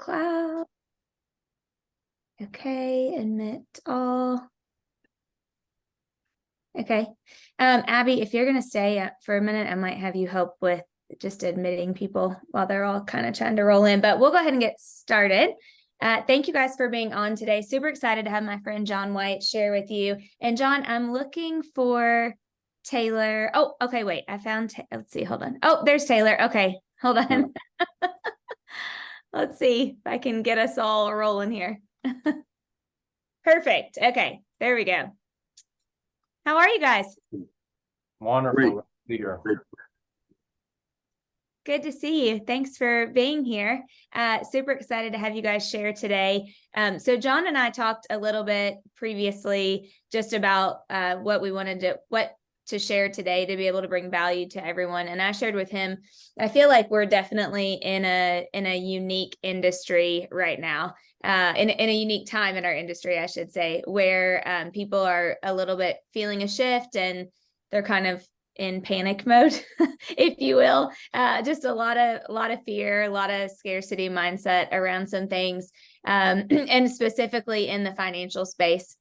cloud. Okay, admit all. Okay. Abby, if you're going to stay for a minute, I might have you help with just admitting people while they're all kind of trying to roll in, but we'll go ahead and get started. Thank you guys for being on today. Super excited to have my friend John White share with you. And John, I'm looking for Taylor. Oh, okay, wait, I found, let's see, hold on. Oh, there's Taylor. Okay, hold on. Let's see if I can get us all rolling here. Perfect. Okay, there we go. How are you guys? Wonderful to be here. Good to see you. Thanks for being here. Super excited to have you guys share today. So John and I talked a little bit previously just about what we wanted to share today to be able to bring value to everyone. And I shared with him, I feel like we're definitely in a unique industry right now, in a unique time in our industry, I should say, where people are a little bit feeling a shift and they're kind of in panic mode, if you will. Just a lot of fear, a lot of scarcity mindset around some things, and specifically in the financial space.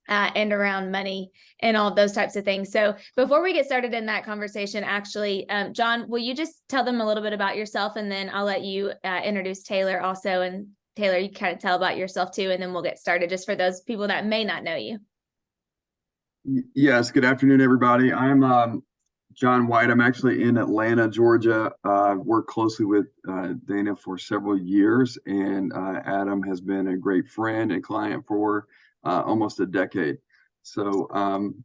And around money and all those types of things. So before we get started in that conversation, actually, John, will you just tell them a little bit about yourself, and then I'll let you introduce Taylor also. And Taylor, you kind of tell about yourself too, and then we'll get started just for those people that may not know you. Yes, good afternoon, everybody. I'm John White. I'm actually in Atlanta, Georgia. Worked closely with Dana for several years, and Adam has been a great friend and client for almost a decade. So,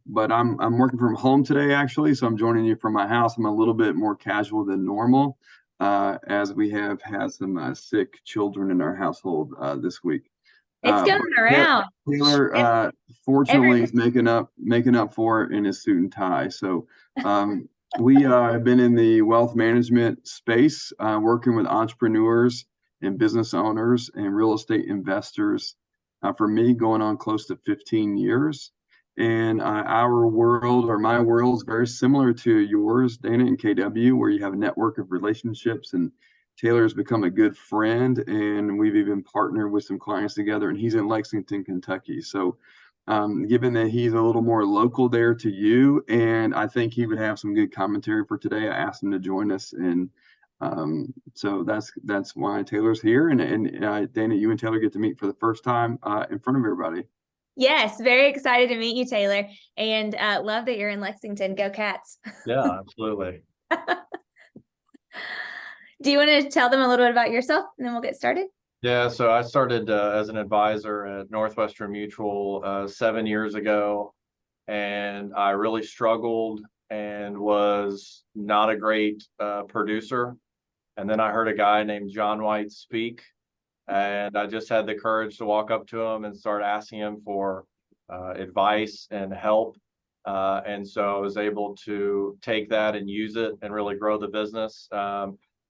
but I'm working from home today, actually. So I'm joining you from my house. I'm a little bit more casual than normal, as we have had some sick children in our household this week. It's going around. Taylor, fortunately, is making up for it in his suit and tie. So we have been in the wealth management space, working with entrepreneurs and business owners and real estate investors. For me, going on close to 15 years. And our world, or my world, is very similar to yours, Dana, and KW, where you have a network of relationships, and Taylor's become a good friend, and we've even partnered with some clients together, and he's in Lexington, Kentucky. So given that he's a little more local there to you, and I think he would have some good commentary for today, I asked him to join us. And so that's why Taylor's here. And Dana, you and Taylor get to meet for the first time in front of everybody. Yes, very excited to meet you, Taylor, and love that you're in Lexington. Go Cats. Yeah, absolutely. Do you want to tell them a little bit about yourself, and then we'll get started? Yeah, so I started as an advisor at Northwestern Mutual 7 years ago, and I really struggled and was not a great producer. And then I heard a guy named John White speak, and I just had the courage to walk up to him and start asking him for advice and help. And so I was able to take that and use it and really grow the business.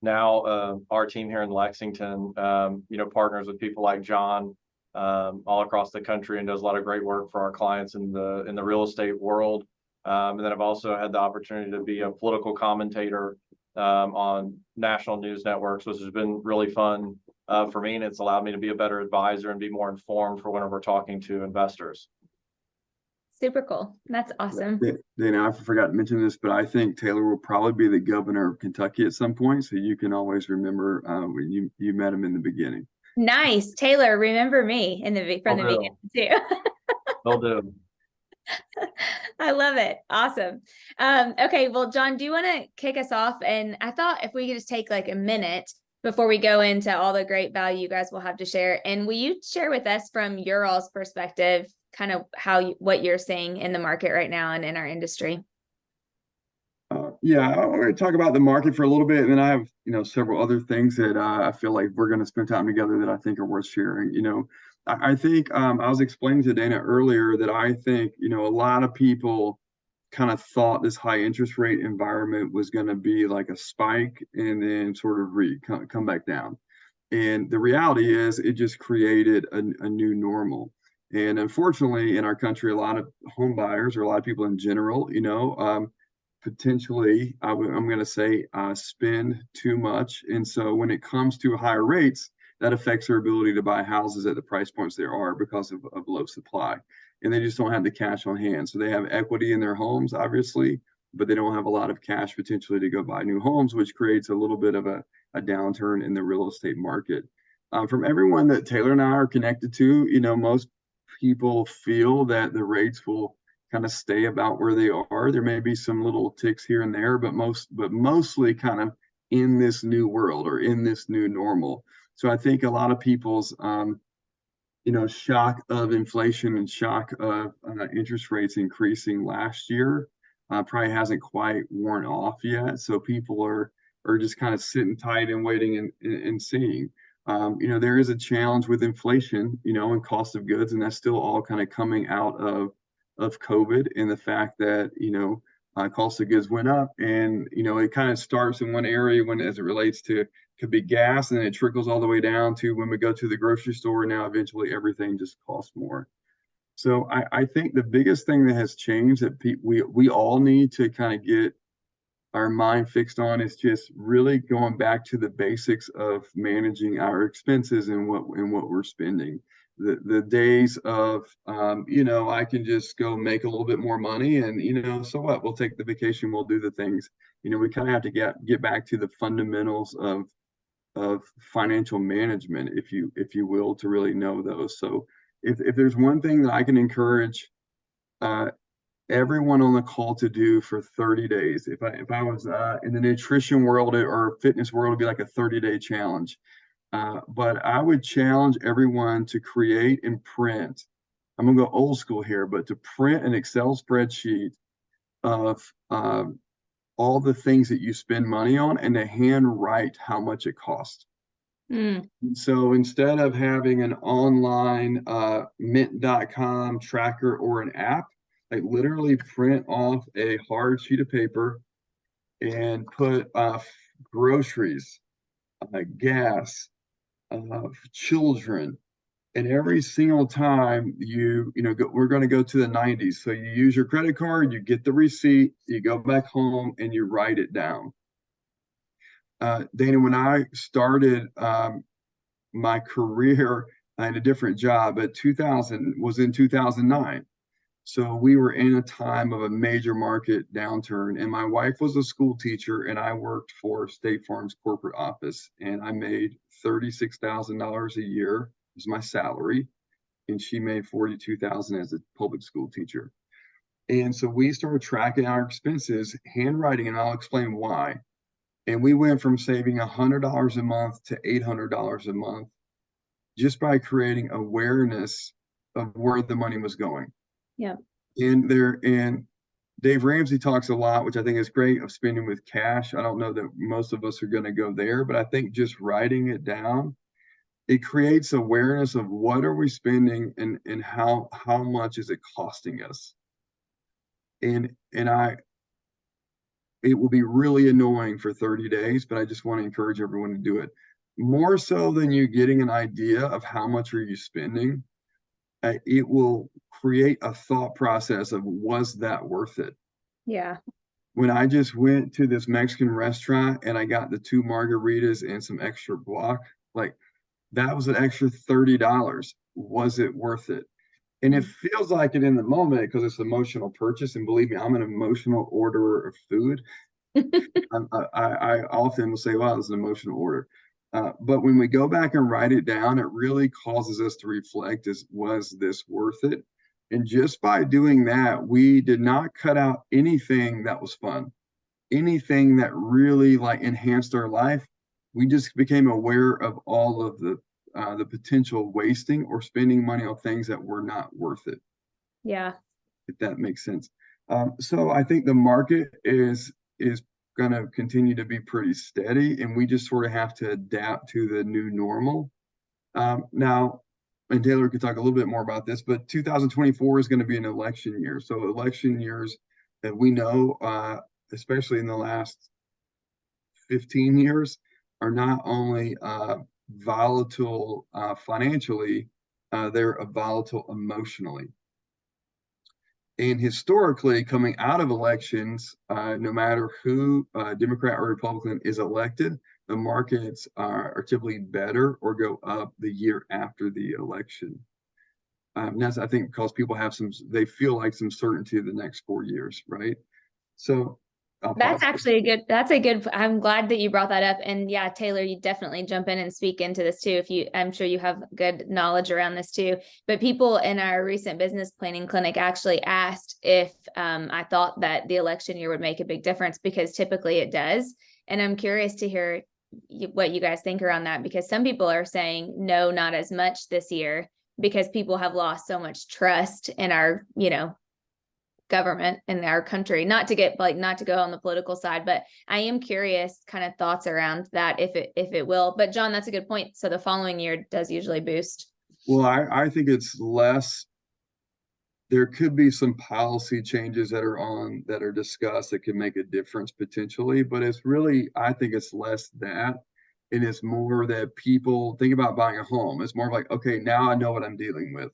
Now our team here in Lexington, partners with people like John all across the country, and does a lot of great work for our clients in the real estate world. And then I've also had the opportunity to be a political commentator on national news networks, which has been really fun for me, and it's allowed me to be a better advisor and be more informed for whenever we're talking to investors. Super cool. That's awesome. Dana, I forgot to mention this, but I think Taylor will probably be the governor of Kentucky at some point, so you can always remember when you met him in the beginning. Nice. Taylor, remember me from the beginning too. Will do. I love it. Awesome. Okay, well, John, do you want to kick us off? And I thought if we could just take like a minute before we go into all the great value you guys will have to share. And will you share with us from your all's perspective, kind of what you're seeing in the market right now and in our industry? Yeah, I'm going to talk about the market for a little bit, and then I have several other things that I feel like we're going to spend time together that I think are worth sharing. I think I was explaining to Dana earlier that I think a lot of people kind of thought this high interest rate environment was going to be like a spike and then sort of come back down. And the reality is it just created a new normal. And unfortunately, in our country, a lot of home buyers, or a lot of people in general, potentially, I'm going to say, spend too much. And so when it comes to higher rates, that affects their ability to buy houses at the price points there are because of low supply. And they just don't have the cash on hand. So they have equity in their homes, obviously, but they don't have a lot of cash potentially to go buy new homes, which creates a little bit of a downturn in the real estate market. From everyone that Taylor and I are connected to, most people feel that the rates will kind of stay about where they are. There may be some little ticks here and there, but mostly kind of in this new world or in this new normal. So I think a lot of people's shock of inflation and shock of interest rates increasing last year probably hasn't quite worn off yet. So people are just kind of sitting tight and waiting and seeing. There is a challenge with inflation, and cost of goods, and that's still all kind of coming out of COVID and the fact that, cost of goods went up, and, it kind of starts in one area as it relates to, could be gas, and then it trickles all the way down to when we go to the grocery store. Now, eventually everything just costs more. So I think the biggest thing that has changed that we all need to kind of get our mind fixed on is just really going back to the basics of managing our expenses and what we're spending. The days of I can just go make a little bit more money and so what, we'll take the vacation, we'll do the things. We kind of have to get back to the fundamentals of financial management, if you will, to really know those. So if there's one thing that I can encourage everyone on the call to do for 30 days. If I was in the nutrition world or fitness world, it'd be like a 30-day challenge. But I would challenge everyone to create and print. I'm gonna go old school here, but to print an Excel spreadsheet of all the things that you spend money on and to handwrite how much it costs. So instead of having an online mint.com tracker or an app, like literally print off a hard sheet of paper and put groceries, gas, children, and every single time we're going to go to the 90s. So you use your credit card, you get the receipt, you go back home and you write it down. Dana, when I started my career in a different job at 2009. So we were in a time of a major market downturn, and my wife was a school teacher and I worked for State Farm's corporate office, and I made $36,000 a year was my salary, and she made $42,000 as a public school teacher. And so we started tracking our expenses, handwriting, and I'll explain why. And we went from saving $100 a month to $800 a month just by creating awareness of where the money was going. Yeah. And Dave Ramsey talks a lot, which I think is great, of spending with cash. I don't know that most of us are going to go there, but I think just writing it down, it creates awareness of what are we spending and how much is it costing us. And it will be really annoying for 30 days, but I just want to encourage everyone to do it. More so than you getting an idea of how much are you spending, it will create a thought process of, was that worth it? Yeah. When I just went to this Mexican restaurant and I got the 2 margaritas and some extra guac, like that was an extra $30. Was it worth it? And it feels like it in the moment because it's an emotional purchase. And believe me, I'm an emotional orderer of food. I often will say, wow, this is an emotional order. But when we go back and write it down, it really causes us to reflect, was this worth it? And just by doing that, we did not cut out anything that was fun, anything that really enhanced our life. We just became aware of all of the potential wasting or spending money on things that were not worth it. Yeah. If that makes sense. So I think the market is going to continue to be pretty steady, and we just sort of have to adapt to the new normal. Now, and Taylor could talk a little bit more about this, but 2024 is going to be an election year. So election years that we know, especially in the last 15 years, are not only volatile financially, they're volatile emotionally. And historically, coming out of elections, no matter who, Democrat or Republican, is elected, the markets are typically better or go up the year after the election. That's, I think, because people have they feel like some certainty of the next 4 years, right? So That's actually I'm glad that you brought that up. And yeah, Taylor, you definitely jump in and speak into this too. I'm sure you have good knowledge around this too. But people in our recent business planning clinic actually asked if I thought that the election year would make a big difference, because typically it does. And I'm curious to hear what you guys think around that, because some people are saying no, not as much this year, because people have lost so much trust in our, government in our country. Not to go on the political side, but I am curious kind of thoughts around that, if it will. But John, that's a good point. So the following year does usually boost. Well, I think it's less. There could be some policy changes that are discussed that could make a difference potentially, but it's really, I think it's less that. And it's more that people think about buying a home. It's more like, okay, now I know what I'm dealing with.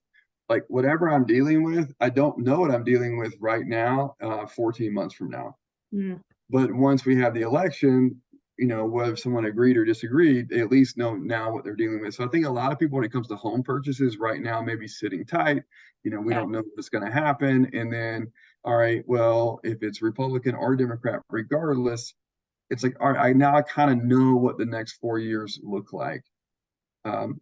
Like whatever I'm dealing with, I don't know what I'm dealing with right now, 14 months from now. Mm. But once we have the election, whether someone agreed or disagreed, they at least know now what they're dealing with. So I think a lot of people, when it comes to home purchases right now, maybe sitting tight, we don't know what's going to happen. And then, all right, well, if it's Republican or Democrat, regardless, it's like, all right, I kind of know what the next 4 years look like.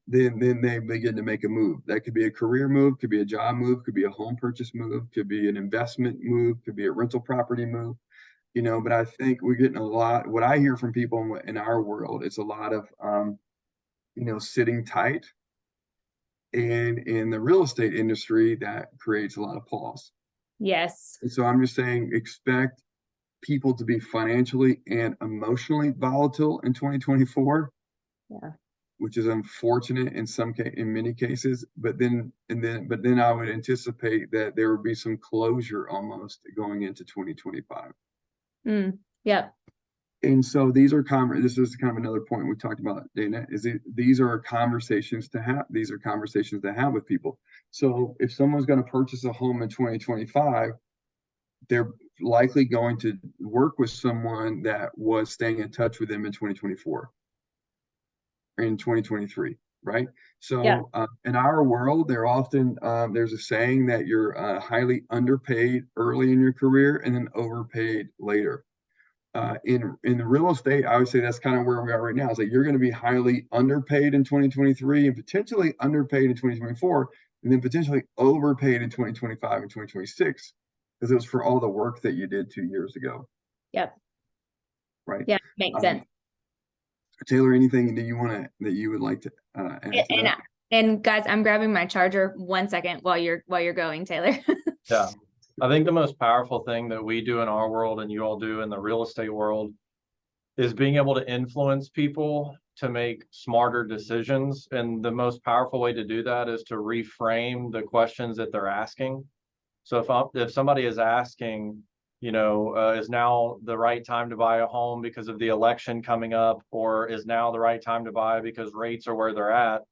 Then they begin to make a move. That could be a career move, could be a job move, could be a home purchase move, could be an investment move, could be a rental property move. But I think we're getting a lot. What I hear from people in our world, it's a lot of, sitting tight. And in the real estate industry, that creates a lot of pause. Yes. And so I'm just saying, expect people to be financially and emotionally volatile in 2024. Yeah. Which is unfortunate in many cases, but then I would anticipate that there would be some closure almost going into 2025. Yep. And so this is kind of another point we talked about, Dana, these are conversations to have. These are conversations to have with people. So if someone's going to purchase a home in 2025, they're likely going to work with someone that was staying in touch with them in 2024. In 2023, right? So yeah. In our world, there's a saying that you're highly underpaid early in your career and then overpaid later. In the real estate, I would say that's kind of where we are right now. It's like you're going to be highly underpaid in 2023 and potentially underpaid in 2024, and then potentially overpaid in 2025 and 2026, because it was for all the work that you did 2 years ago. Yep. Right. Yeah, makes sense. Taylor, anything that you would like to add to that? And guys, I'm grabbing my charger 1 second while you're going, Taylor. Yeah. I think the most powerful thing that we do in our world and you all do in the real estate world is being able to influence people to make smarter decisions. And the most powerful way to do that is to reframe the questions that they're asking. So if somebody is asking, is now the right time to buy a home because of the election coming up, or is now the right time to buy because rates are where they're at,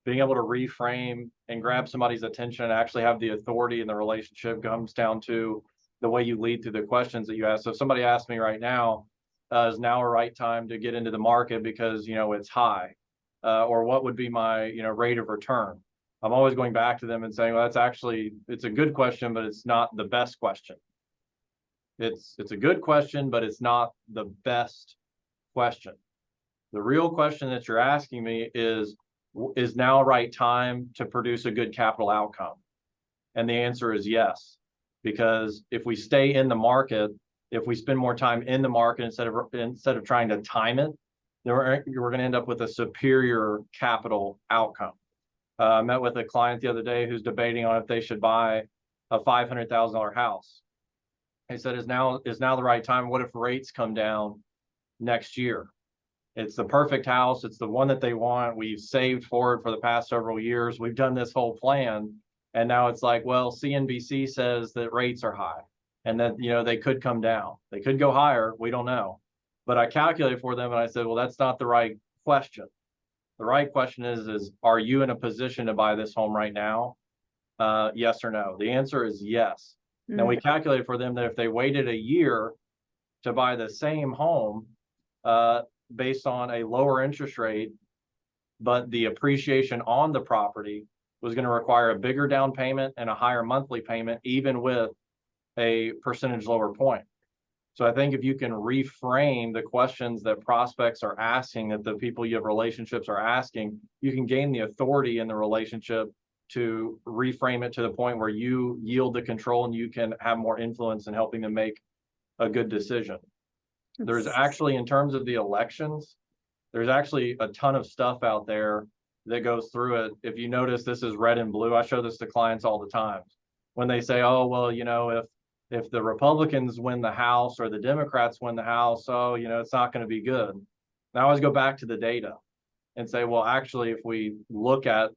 being able to reframe and grab somebody's attention and actually have the authority in the relationship comes down to the way you lead through the questions that you ask. So if somebody asks me right now, is now a right time to get into the market because, it's high, or what would be my, rate of return? I'm always going back to them and saying, well, it's a good question, but it's not the best question. It's a good question, but it's not the best question. The real question that you're asking me is now right time to produce a good capital outcome? And the answer is yes, because if we stay in the market, if we spend more time in the market instead of trying to time it, then we're going to end up with a superior capital outcome. I met with a client the other day who's debating on if they should buy a $500,000 house. He said, is now the right time? What if rates come down next year? It's the perfect house. It's the one that they want. We've saved for it for the past several years. We've done this whole plan. And now it's like, well, CNBC says that rates are high and that, they could come down. They could go higher. We don't know. But I calculated for them and I said, well, that's not the right question. The right question is are you in a position to buy this home right now? Yes or no? The answer is yes. Now we calculated for them that if they waited a year to buy the same home, based on a lower interest rate, but the appreciation on the property was going to require a bigger down payment and a higher monthly payment, even with a percentage lower point. So I think if you can reframe the questions that prospects are asking, that the people you have relationships are asking, you can gain the authority in the relationship to reframe it to the point where you yield the control and you can have more influence in helping them make a good decision. There's actually, in terms of the elections, there's actually a ton of stuff out there that goes through it. If you notice, this is red and blue. I show this to clients all the time. When they say, oh, well, you know, if the Republicans win the House or the Democrats win the House, oh, you know, it's not going to be good. And I always go back to the data and say, well, actually, if we look at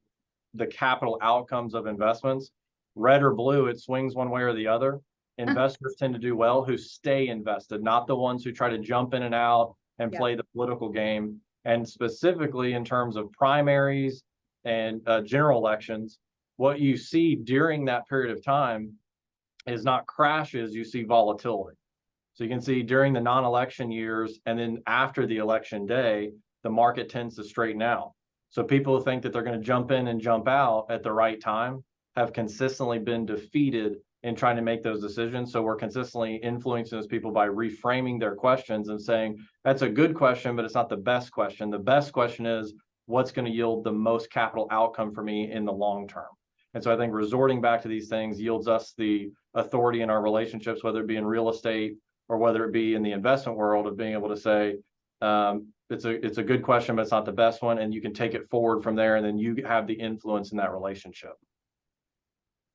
the capital outcomes of investments, red or blue, it swings one way or the other. Investors tend to do well who stay invested, not the ones who try to jump in and out and play the political game. And specifically in terms of primaries and general elections, what you see during that period of time is not crashes, you see volatility. So you can see during the non-election years and then after the election day, the market tends to straighten out. So people who think that they're going to jump in and jump out at the right time have consistently been defeated in trying to make those decisions. So we're consistently influencing those people by reframing their questions and saying, that's a good question, but it's not the best question. The best question is, what's going to yield the most capital outcome for me in the long term? And so I think resorting back to these things yields us the authority in our relationships, whether it be in real estate or whether it be in the investment world, of being able to say, it's a good question, but it's not the best one. And you can take it forward from there. And then you have the influence in that relationship.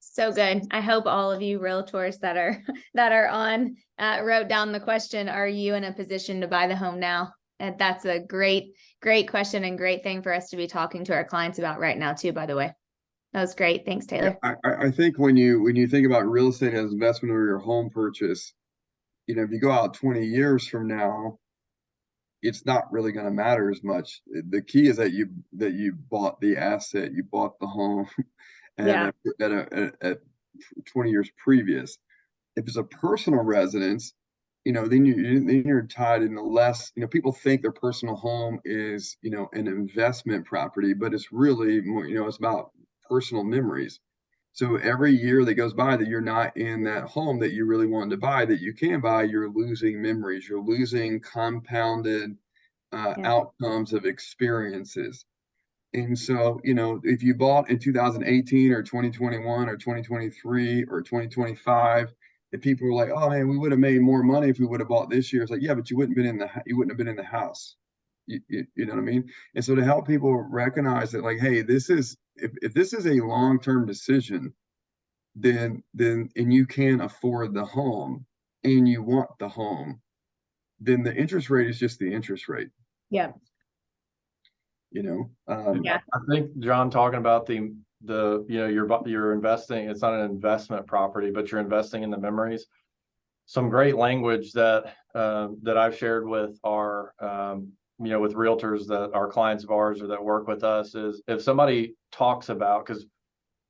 So good. I hope all of you realtors that are on wrote down the question, are you in a position to buy the home now? And that's a great question and great thing for us to be talking to our clients about right now too, by the way. That was great. Thanks, Taylor. Yeah, I think when you think about real estate as investment or your home purchase, you know, if you go out 20 years from now, it's not really going to matter as much. The key is that you bought the asset, you bought the home, and at 20 years previous. If it's a personal residence, you know, then you're tied in the less. You know, people think their personal home is, you know, an investment property, but it's really more. You know, it's about personal memories. So every year that goes by that you're not in that home that you really wanted to buy, that you can buy, you're losing memories. You're losing compounded outcomes of experiences. And so, you know, if you bought in 2018 or 2021 or 2023 or 2025, if people were like, oh man, we would have made more money if we would have bought this year. It's like, yeah, but you wouldn't have been in the house. You know what I mean? And so to help people recognize that, like, hey, this is, if this is a long-term decision, then and you can afford the home and you want the home, then the interest rate is just the interest rate. Yeah. You know, I think John, talking about the you know, you're investing, it's not an investment property, but you're investing in the memories. Some great language that I've shared with our you know, with realtors that are clients of ours or that work with us is, if somebody talks about, because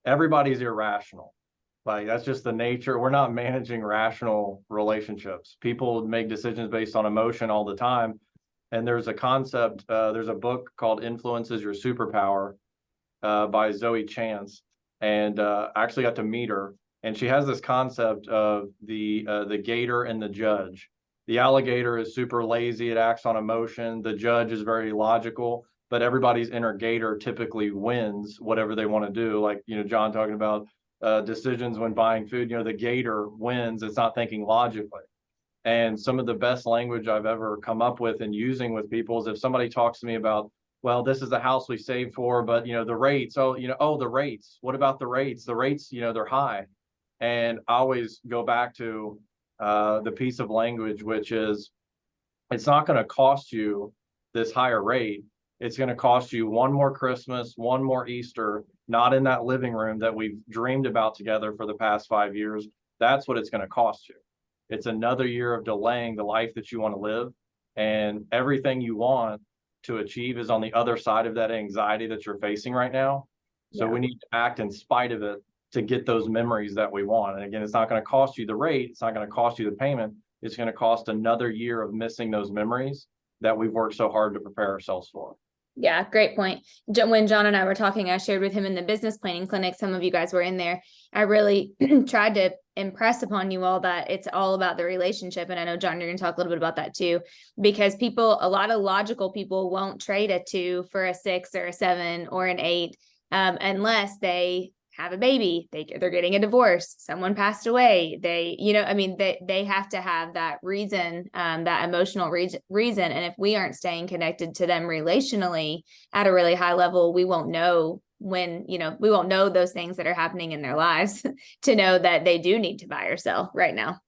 everybody's irrational, like that's just the nature. We're not managing rational relationships. People make decisions based on emotion all the time. And there's a concept, there's a book called Influence is Your Superpower by Zoe Chance. And I actually got to meet her. And she has this concept of the gator and the judge. The alligator is super lazy. It acts on emotion. The judge is very logical, but everybody's inner gator typically wins whatever they want to do. Like, you know, John talking about decisions when buying food, you know, the gator wins. It's not thinking logically. And some of the best language I've ever come up with and using with people is if somebody talks to me about, well, this is the house we saved for, but, you know, the rates, the rates, what about the rates? The rates, you know, they're high. And I always go back to the piece of language, which is, it's not going to cost you this higher rate. It's going to cost you one more Christmas, one more Easter, not in that living room that we've dreamed about together for the past 5 years. That's what it's going to cost you. It's another year of delaying the life that you want to live, and everything you want to achieve is on the other side of that anxiety that you're facing right now. So we need to act in spite of it to get those memories that we want. And again, it's not going to cost you the rate. It's not going to cost you the payment. It's going to cost another year of missing those memories. that we've worked so hard to prepare ourselves for. Yeah, great point. When John and I were talking, I shared with him in the business planning clinic, some of you guys were in there. I really tried to impress upon you all that it's all about the relationship. And I know, John, you're going to talk a little bit about that too, because a lot of logical people won't trade a 2 for a 6 or a 7 or an 8 unless they have a baby, they're getting a divorce, someone passed away, they have to have that reason, that emotional reason. And if we aren't staying connected to them relationally at a really high level, we won't know we won't know those things that are happening in their lives to know that they do need to buy or sell right now.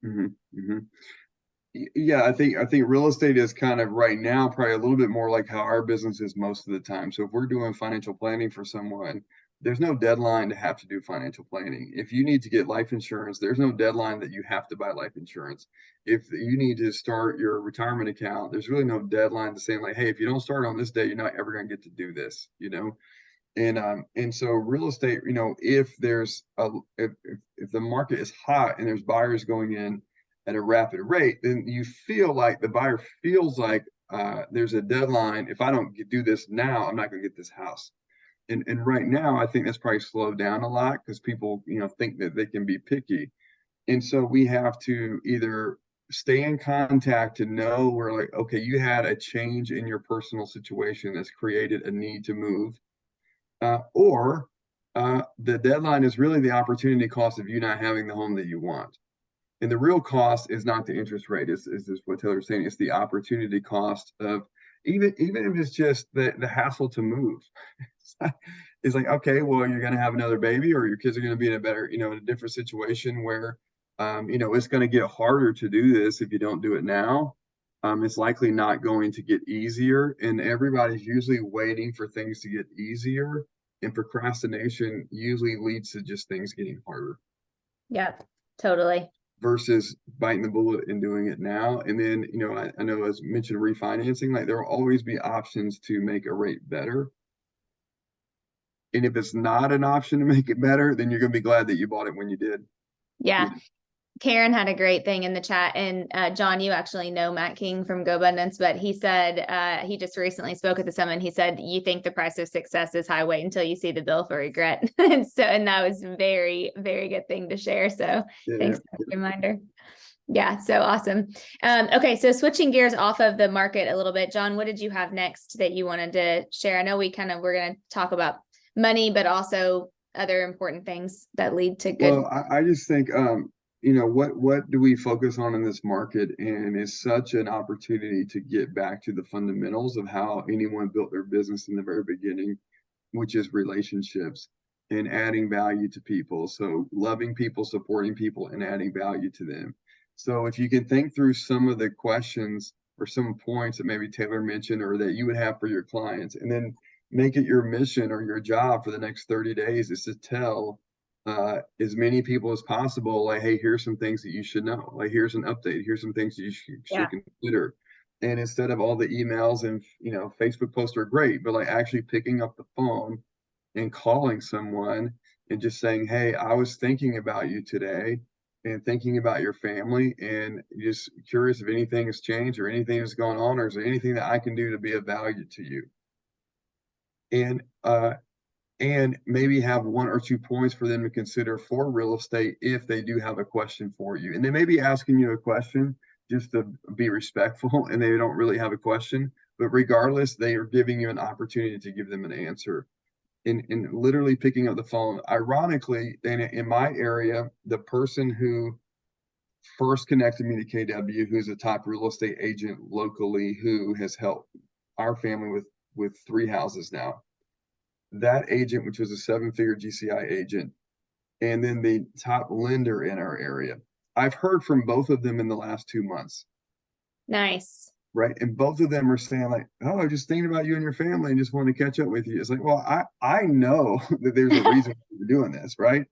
Mm-hmm, mm-hmm. Yeah, I think real estate is kind of right now probably a little bit more like how our business is most of the time. So if we're doing financial planning for someone, there's no deadline to have to do financial planning. If you need to get life insurance, there's no deadline that you have to buy life insurance. If you need to start your retirement account, there's really no deadline to saying like, hey, if you don't start on this day, you're not ever going to get to do this, And so real estate, if there's if the market is hot and there's buyers going in at a rapid rate, then you feel like the buyer feels like there's a deadline. If I don't do this now, I'm not going to get this house. And right now, I think that's probably slowed down a lot because people, think that they can be picky. And so we have to either stay in contact to know we're like, okay, you had a change in your personal situation that's created a need to move. Or the deadline is really the opportunity cost of you not having the home that you want. And the real cost is not the interest rate, is what Taylor's saying. It's the opportunity cost of even if it's just the hassle to move. It's like, okay, well, you're going to have another baby, or your kids are going to be in a better, in a different situation where, it's going to get harder to do this if you don't do it now. It's likely not going to get easier, and everybody's usually waiting for things to get easier, and procrastination usually leads to just things getting harder. Yep, totally. Versus biting the bullet and doing it now. And then, I know as mentioned, refinancing, like there will always be options to make a rate better. And if it's not an option to make it better, then you're going to be glad that you bought it when you did. Yeah. Karen had a great thing in the chat, and John, you actually know Matt King from GoBundance, but he said he just recently spoke at the summit. He said, you think the price of success is high, wait until you see the bill for regret. and that was very, very good thing to share. So thanks for the reminder. Yeah, so awesome. Okay, so switching gears off of the market a little bit, John, what did you have next that you wanted to share? I know we're going to talk about money, but also other important things that lead to good. Well, I just think, what do we focus on in this market? And it's such an opportunity to get back to the fundamentals of how anyone built their business in the very beginning, which is relationships and adding value to people. So loving people, supporting people, and adding value to them. So if you can think through some of the questions or some points that maybe Taylor mentioned or that you would have for your clients, and then make it your mission or your job for the next 30 days is to tell as many people as possible, like, hey, here's some things that you should know. Like, here's an update. Here's some things you should consider. And instead of all the emails and, Facebook posts are great, but like actually picking up the phone and calling someone and just saying, hey, I was thinking about you today and thinking about your family, and just curious if anything has changed or anything has gone on, or is there anything that I can do to be of value to you? And maybe have 1 or 2 points for them to consider for real estate if they do have a question for you. And they may be asking you a question just to be respectful, and they don't really have a question, but regardless, they are giving you an opportunity to give them an answer. And literally picking up the phone. Ironically, in my area, the person who first connected me to KW, who's a top real estate agent locally, who has helped our family with 3 houses now. That agent, which was a 7-figure GCI agent, and then the top lender in our area. I've heard from both of them in the last 2 months. Nice. Right. And both of them are saying like, oh, I'm just thinking about you and your family and just want to catch up with you. It's like, well, I know that there's a reason for doing this, right?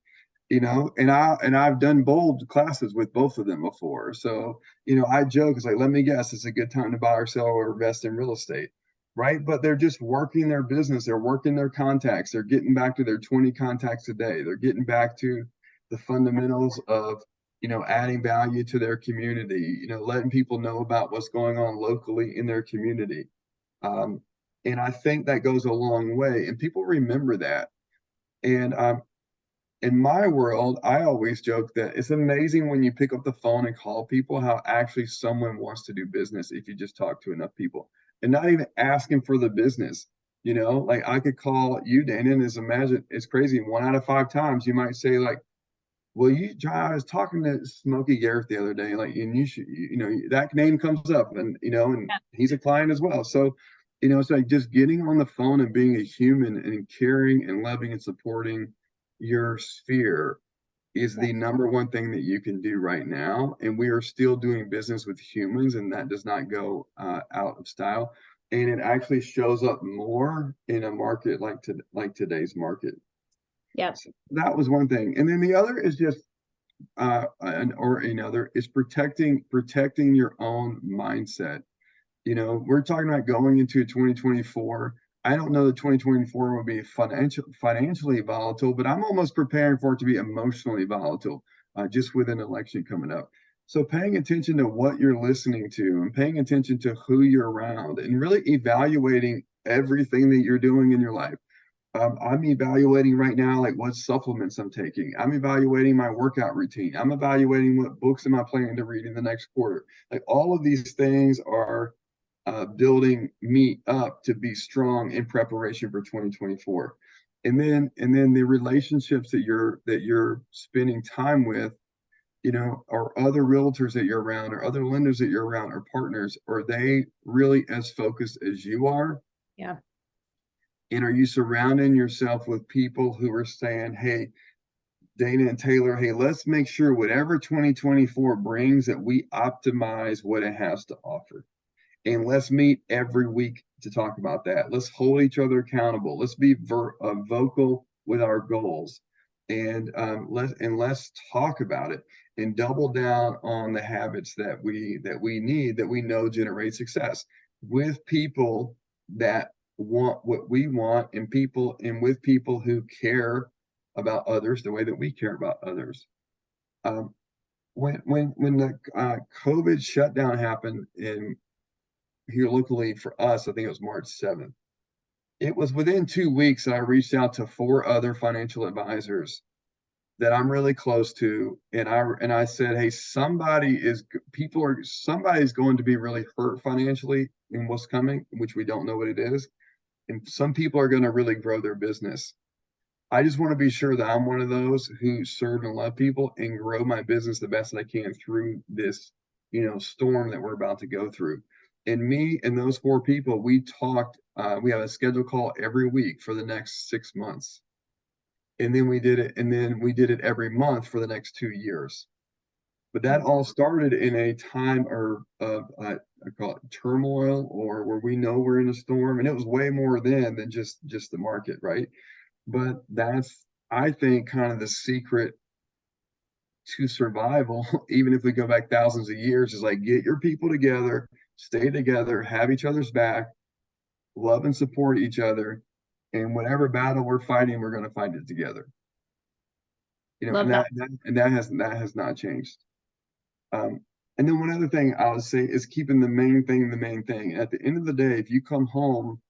And I've done bold classes with both of them before. So, I joke, it's like, let me guess, it's a good time to buy or sell or invest in real estate. Right. But they're just working their business. They're working their contacts. They're getting back to their 20 contacts a day. They're getting back to the fundamentals of adding value to their community, letting people know about what's going on locally in their community. And I think that goes a long way, and people remember that. And in my world, I always joke that it's amazing when you pick up the phone and call people how actually someone wants to do business if you just talk to enough people and not even asking for the business. Like I could call you, Dana, and imagine it's crazy. 1 out of 5 times you might say, like, well, I was talking to Smokey Garrett the other day, like, and you should, that name comes up, and he's a client as well. So, it's like just getting on the phone and being a human and caring and loving and supporting your sphere is the number one thing that you can do right now. And we are still doing business with humans, and that does not go out of style. And it actually shows up more in a market like today's market. Yep. So that was one thing. And then the other is just another is protecting your own mindset. We're talking about going into 2024. I don't know that 2024 will be financially volatile, but I'm almost preparing for it to be emotionally volatile, just with an election coming up. So paying attention to what you're listening to and paying attention to who you're around and really evaluating everything that you're doing in your life. I'm evaluating right now, like what supplements I'm taking. I'm evaluating my workout routine. I'm evaluating what books am I planning to read in the next quarter. Like all of these things are building me up to be strong in preparation for 2024. And then the relationships that you're spending time with, or other realtors that you're around, or other lenders that you're around, or partners, are they really as focused as you are? Yeah. And are you surrounding yourself with people who are saying, hey, Dana and Taylor, hey, let's make sure whatever 2024 brings that we optimize what it has to offer. And let's meet every week to talk about that. Let's hold each other accountable. Let's be vocal with our goals. And let's talk about it and double down on the habits that we need, that we know generate success with people that want what we want, and with people who care about others the way that we care about others. When the COVID shutdown happened here locally for us, I think it was March 7th. It was within 2 weeks that I reached out to 4 other financial advisors that I'm really close to, and I said, hey, somebody's going to be really hurt financially in what's coming, which we don't know what it is. And some people are going to really grow their business. I just want to be sure that I'm one of those who serve and love people and grow my business the best that I can through this, storm that we're about to go through. And me and those 4 people, we talked, we have a scheduled call every week for the next 6 months. And then we did it every month for the next 2 years. But that all started in a time of I call it turmoil, or where we know we're in a storm, and it was way more then than just the market, right? But that's, I think, kind of the secret to survival, even if we go back thousands of years, is like, get your people together, stay together, have each other's back, love and support each other, and whatever battle we're fighting, we're going to fight it together. Love and that has not changed. And then one other thing I would say is keeping the main thing. At the end of the day, if you come home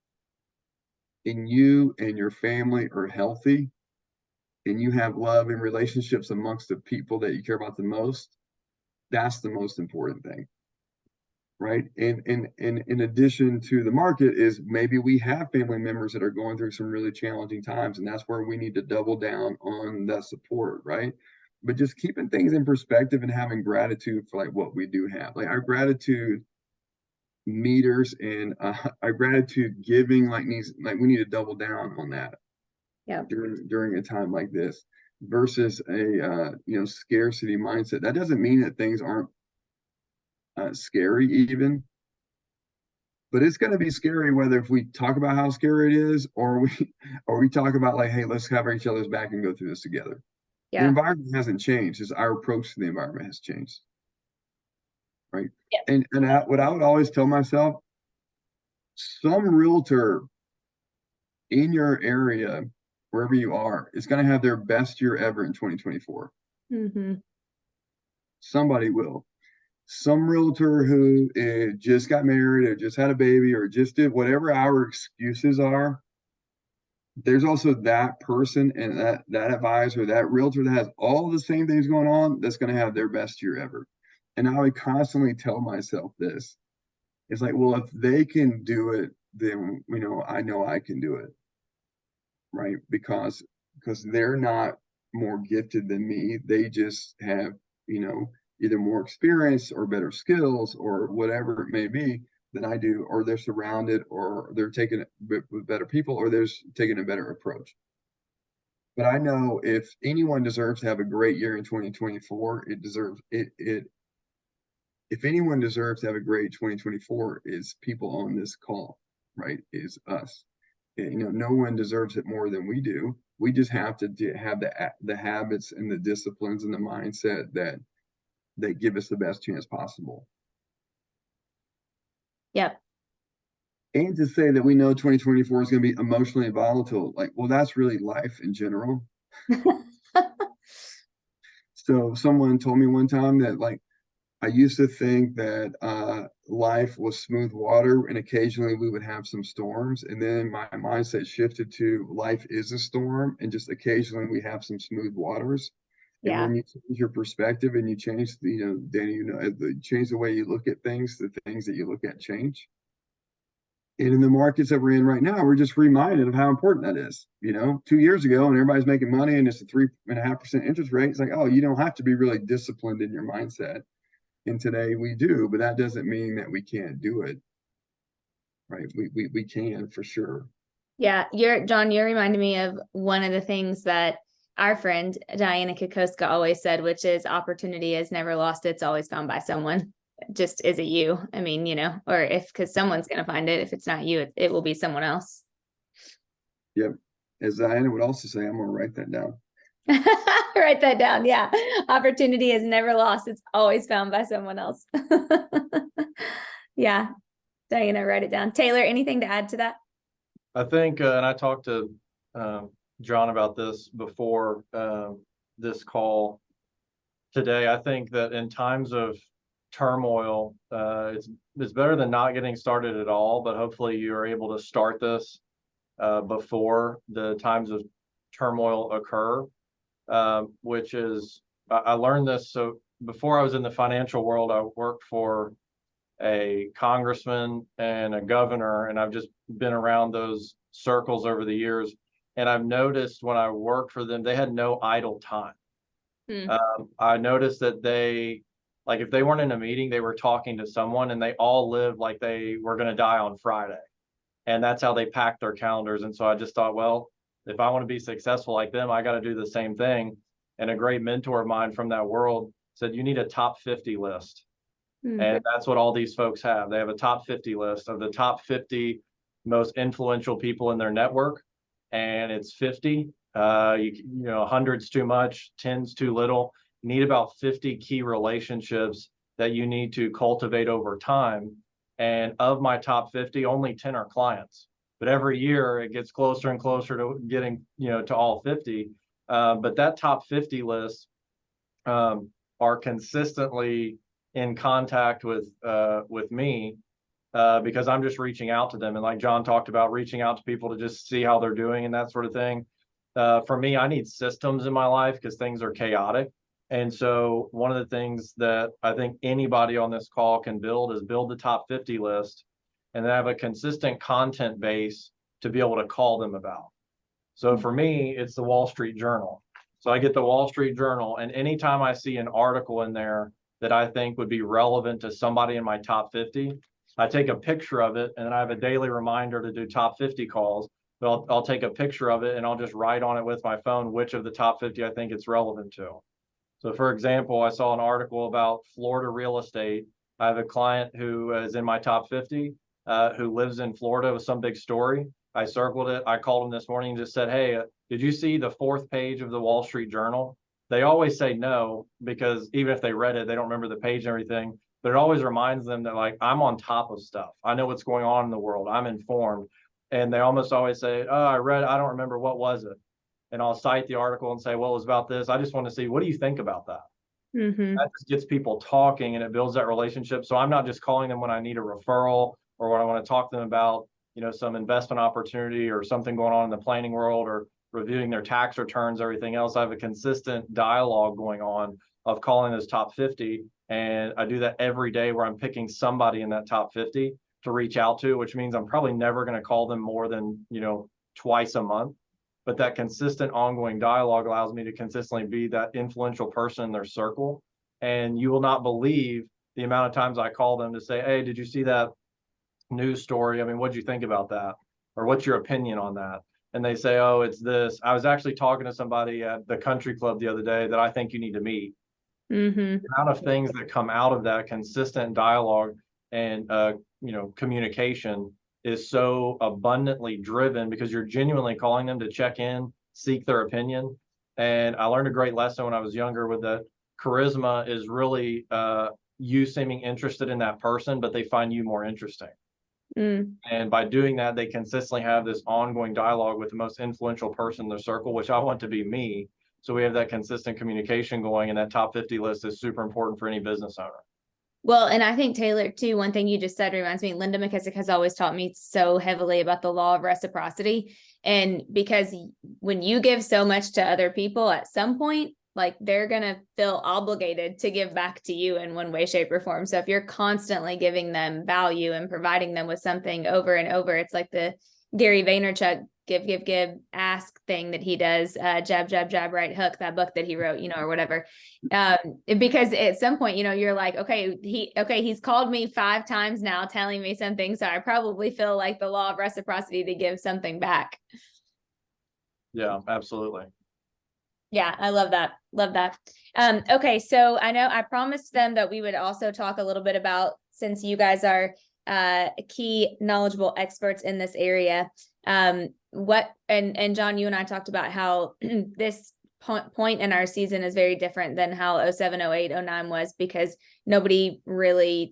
and you and your family are healthy, and you have love and relationships amongst the people that you care about the most, that's the most important thing, right? And in addition to the market, is maybe we have family members that are going through some really challenging times, and that's where we need to double down on that support, right? But just keeping things in perspective and having gratitude for like what we do have, like our gratitude meters and our gratitude giving, like we need to double down on that. Yeah. During a time like this, versus a scarcity mindset. That doesn't mean that things aren't scary even, but it's going to be scary whether if we talk about how scary it is, or we talk about like, hey, let's have each other's back and go through this together. The environment hasn't changed, just our approach to the environment has changed, right? And what I would always tell myself, some realtor in your area, wherever you are, is going to have their best year ever in 2024. Mm-hmm. Somebody will. Some realtor who just got married or just had a baby or just did whatever our excuses are, there's also that person and that advisor, that realtor that has all the same things going on that's going to have their best year ever. And I would constantly tell myself this. It's like, well, if they can do it, then I know I can do it. Right? Because they're not more gifted than me. They just have, either more experience or better skills or whatever it may be than I do, or they're surrounded, or they're taking it with better people, or they're taking a better approach. But I know if anyone deserves to have a great year in 2024, it deserves it. If anyone deserves to have a great 2024, is people on this call, right? Is us. No one deserves it more than we do. We just have to have the habits and the disciplines and the mindset that give us the best chance possible. Yep. And to say that we know 2024 is going to be emotionally volatile, like, well, that's really life in general. So someone told me one time that, like, I used to think that life was smooth water and occasionally we would have some storms. And then my mindset shifted to life is a storm and just occasionally we have some smooth waters. And Yeah. when you change your perspective and you change, Danny, change the way you look at things, the things that you look at change. And in the markets that we're in right now, we're just reminded of how important that is. 2 years ago, and everybody's making money and it's a 3.5% interest rate. It's like, oh, you don't have to be really disciplined in your mindset. And today we do, but that doesn't mean that we can't do it. Right? We can for sure. Yeah, John, you're reminding me of one of the things that our friend Diana Kokoska always said, which is opportunity is never lost. It's always found by someone. Just is it you? I mean, or because someone's going to find it. If it's not you, it will be someone else. Yep. As Diana would also say, I'm going to write that down. Write that down. Yeah. Opportunity is never lost. It's always found by someone else. Yeah. Diana, write it down. Taylor, anything to add to that? I think, and I talked to John about this before this call today. I think that in times of turmoil, it's better than not getting started at all, but hopefully you're able to start this before the times of turmoil occur, which is, I learned this. So before I was in the financial world, I worked for a congressman and a governor, and I've just been around those circles over the years. And I've noticed when I worked for them, they had no idle time. I noticed that like if they weren't in a meeting, they were talking to someone, and they all lived like they were going to die on Friday. And that's how they packed their calendars. And so I just thought, well, if I want to be successful like them, I got to do the same thing. And a great mentor of mine from that world said, you need a top 50 list. And that's what all these folks have. They have a top 50 list of the top 50 most influential people in their network. And it's 50. 100's too much, 10's too little. You need about 50 key relationships that you need to cultivate over time. And of my top 50, only 10 are clients. But every year it gets closer and closer to getting, to all 50. But that top 50 list are consistently in contact with me because I'm just reaching out to them. And like John talked about, reaching out to people to just see how they're doing and that sort of thing. For me, I need systems in my life because things are chaotic. And so one of the things that I think anybody on this call can build is build the top 50 list and then have a consistent content base to be able to call them about. So for me, it's the Wall Street Journal. So I get the Wall Street Journal, and anytime I see an article in there that I think would be relevant to somebody in my top 50, I take a picture of it, and then I have a daily reminder to do top 50 calls. But I'll take a picture of it and I'll just write on it with my phone which of the top 50 I think it's relevant to. So for example, I saw an article about Florida real estate. I have a client who is in my top 50 who lives in Florida with some big story. I circled it. I called him this morning and just said, hey, did you see the 4th page of the Wall Street Journal? They always say no, because even if they read it, they don't remember the page and everything. But it always reminds them that, like, I'm on top of stuff. I know what's going on in the world. I'm informed. And they almost always say, oh, I read it. I don't remember. What was it? And I'll cite the article and say, well, it was about this. I just want to see, what do you think about that? Mm-hmm. That just gets people talking and it builds that relationship. So I'm not just calling them when I need a referral or when I want to talk to them about, some investment opportunity or something going on in the planning world or reviewing their tax returns, everything else. I have a consistent dialogue going on of calling those top 50. And I do that every day where I'm picking somebody in that top 50 to reach out to, which means I'm probably never going to call them more than, twice a month. But that consistent ongoing dialogue allows me to consistently be that influential person in their circle. And you will not believe the amount of times I call them to say, hey, did you see that news story? I mean, what'd you think about that? Or what's your opinion on that? And they say, oh, it's this. I was actually talking to somebody at the country club the other day that I think you need to meet. Mm-hmm. The amount of things that come out of that consistent dialogue and communication is so abundantly driven because you're genuinely calling them to check in, seek their opinion. And I learned a great lesson when I was younger with that charisma is really you seeming interested in that person, but they find you more interesting. Mm. And by doing that, they consistently have this ongoing dialogue with the most influential person in their circle, which I want to be me. So we have that consistent communication going, and that top 50 list is super important for any business owner. Well, and I think, Taylor, too, one thing you just said reminds me, Linda McKissick has always taught me so heavily about the law of reciprocity. And because when you give so much to other people, at some point, like they're going to feel obligated to give back to you in one way, shape, or form. So if you're constantly giving them value and providing them with something over and over, it's like the Gary Vaynerchuk give, ask thing that he does, jab, jab, jab, right hook, that book that he wrote, or whatever. Because at some point, you're like, okay, he's called me 5 times now telling me something. So I probably feel like the law of reciprocity to give something back. Yeah, absolutely. Yeah, I love that. Love that. Okay. So I know I promised them that we would also talk a little bit about, since you guys are key knowledgeable experts in this area, what, and John, you and I talked about how this point in our season is very different than how 07, 08, 09 was, because nobody really,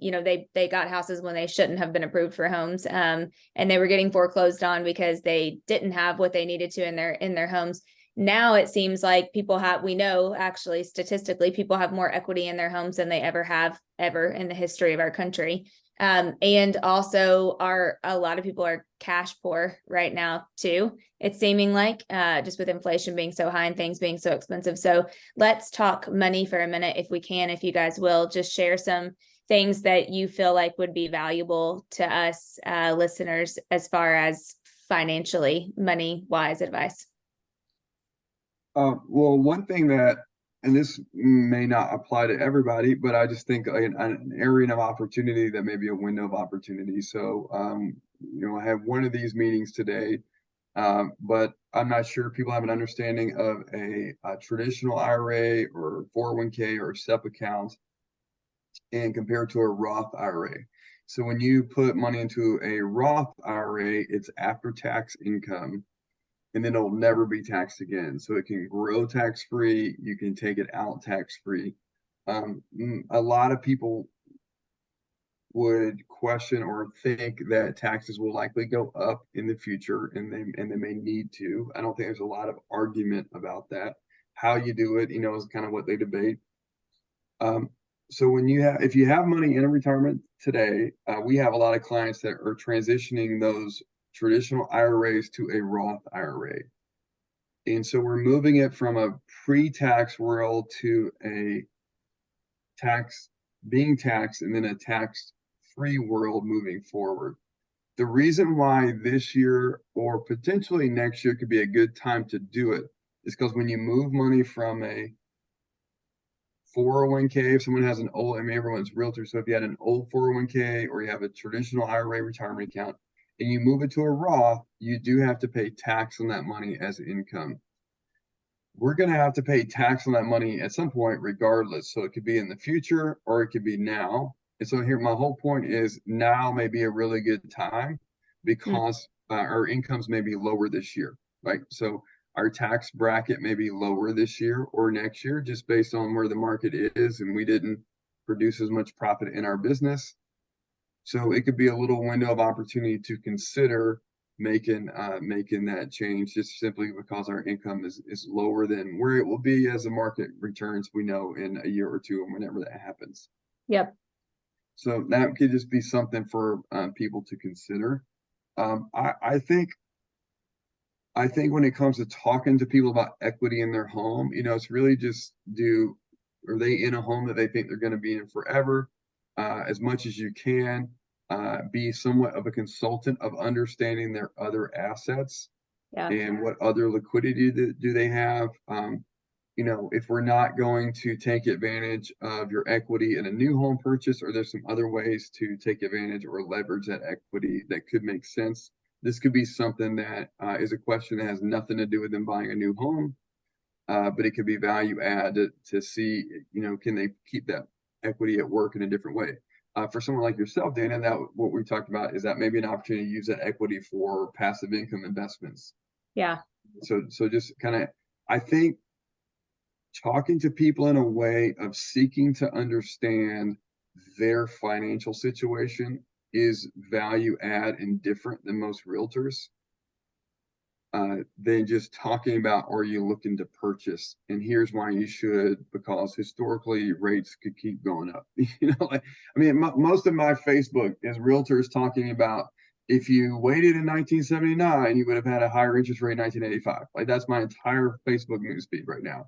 they got houses when they shouldn't have been approved for homes. And they were getting foreclosed on because they didn't have what they needed to in their homes. Now it seems like we know actually statistically, people have more equity in their homes than they ever have in the history of our country. And also a lot of people are cash poor right now too. It's seeming like, just with inflation being so high and things being so expensive. So let's talk money for a minute, if we can, if you guys will just share some things that you feel like would be valuable to us, listeners, as far as financially money wise advice. Well, one thing that, and this may not apply to everybody, but I just think an area of opportunity that may be a window of opportunity. So, I have one of these meetings today, but I'm not sure people have an understanding of a traditional IRA or 401k or SEP account and compared to a Roth IRA. So when you put money into a Roth IRA, it's after tax income, and then it'll never be taxed again. So it can grow tax-free. You can take it out tax-free. A lot of people would question or think that taxes will likely go up in the future, and they may need to. I don't think there's a lot of argument about that. How you do it, is kind of what they debate. So if you have money in a retirement today, we have a lot of clients that are transitioning those traditional IRAs to a Roth IRA. And so we're moving it from a pre-tax world to a being taxed and then a tax-free world moving forward. The reason why this year or potentially next year could be a good time to do it is because when you move money from a 401k, if someone has an old, everyone's realtor. So if you had an old 401k or you have a traditional IRA retirement account, and you move it to a Roth, you do have to pay tax on that money as income. We're going to have to pay tax on that money at some point regardless. So it could be in the future or it could be now. And so here, my whole point is now may be a really good time because our incomes may be lower this year, right? So our tax bracket may be lower this year or next year just based on where the market is, and we didn't produce as much profit in our business. So it could be a little window of opportunity to consider making that change just simply because our income is lower than where it will be as the market returns, we know, in a year or two, and whenever that happens. Yep. So that could just be something for people to consider. I think when it comes to talking to people about equity in their home, it's really just are they in a home that they think they're going to be in forever? As much as you can, be somewhat of a consultant of understanding their other assets Yeah. and what other liquidity do they have. If we're not going to take advantage of your equity in a new home purchase, or there's some other ways to take advantage or leverage that equity that could make sense. This could be something that is a question that has nothing to do with them buying a new home, but it could be value add to see, can they keep that equity at work in a different way? For someone like yourself, Dana, that what we talked about is that maybe an opportunity to use that equity for passive income investments. Yeah. So just kind of, I think, talking to people in a way of seeking to understand their financial situation is value add and different than most realtors. Than just talking about, are you looking to purchase? And here's why you should, because historically rates could keep going up. Most of my Facebook is realtors talking about, if you waited in 1979, you would have had a higher interest rate in 1985. Like, that's my entire Facebook newsfeed right now.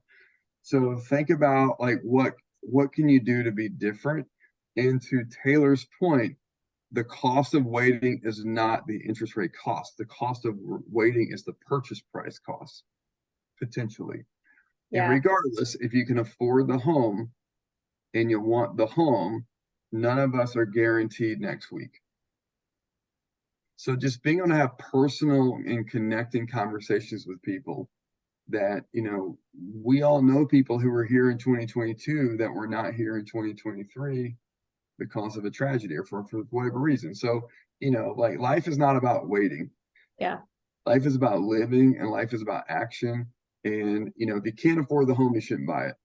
So think about, like, what can you do to be different? And to Taylor's point, the cost of waiting is not the interest rate cost. The cost of waiting is the purchase price cost, potentially. Yeah. And regardless, if you can afford the home and you want the home, none of us are guaranteed next week. So just being able to have personal and connecting conversations with people that, we all know people who were here in 2022 that were not here in 2023 because of a tragedy or for whatever reason. So, like, life is not about waiting. Yeah. Life is about living, and life is about action. And, if you can't afford the home, you shouldn't buy it.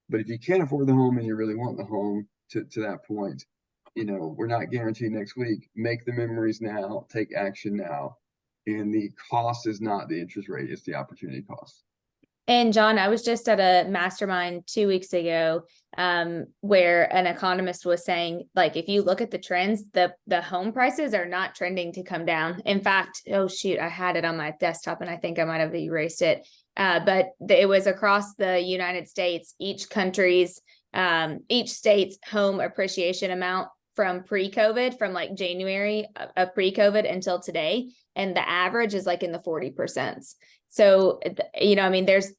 But if you can't afford the home and you really want the home, to that point, we're not guaranteed next week. Make the memories now, take action now. And the cost is not the interest rate, it's the opportunity cost. And John, I was just at a mastermind 2 weeks ago, where an economist was saying, like, if you look at the trends, the home prices are not trending to come down. In fact, oh shoot, I had it on my desktop and I think I might have erased it. But it was across the United States, each state's home appreciation amount from pre-COVID, from like January of pre-COVID until today. And the average is like in the 40%. So, there's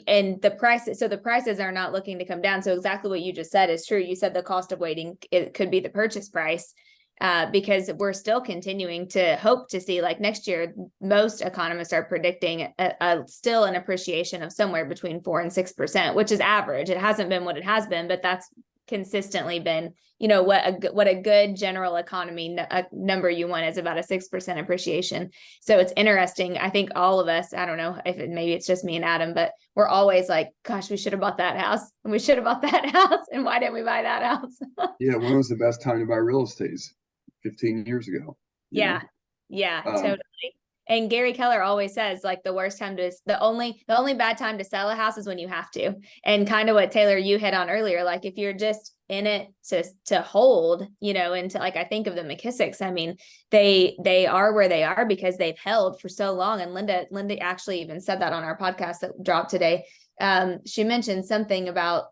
and the prices, so the prices are not looking to come down. So exactly what you just said is true. You said the cost of waiting, it could be the purchase price, because we're still continuing to hope to see, like, next year, most economists are predicting still an appreciation of somewhere between 4% and 6%, which is average. It hasn't been what it has been, but that's consistently been, what a good general economy number you want is about a 6% appreciation. So it's interesting. I think all of us, I don't know if maybe it's just me and Adam, but we're always like, gosh, we should have bought that house, and we should have bought that house, and why didn't we buy that house? Yeah, when was the best time to buy real estate? 15 years ago. Yeah. Totally. And Gary Keller always says, like, the only bad time to sell a house is when you have to. And kind of what Taylor, you hit on earlier, like, if you're just in it to hold, into, like, I think of the McKissicks, they are where they are because they've held for so long. And Linda actually even said that on our podcast that dropped today. She mentioned something about,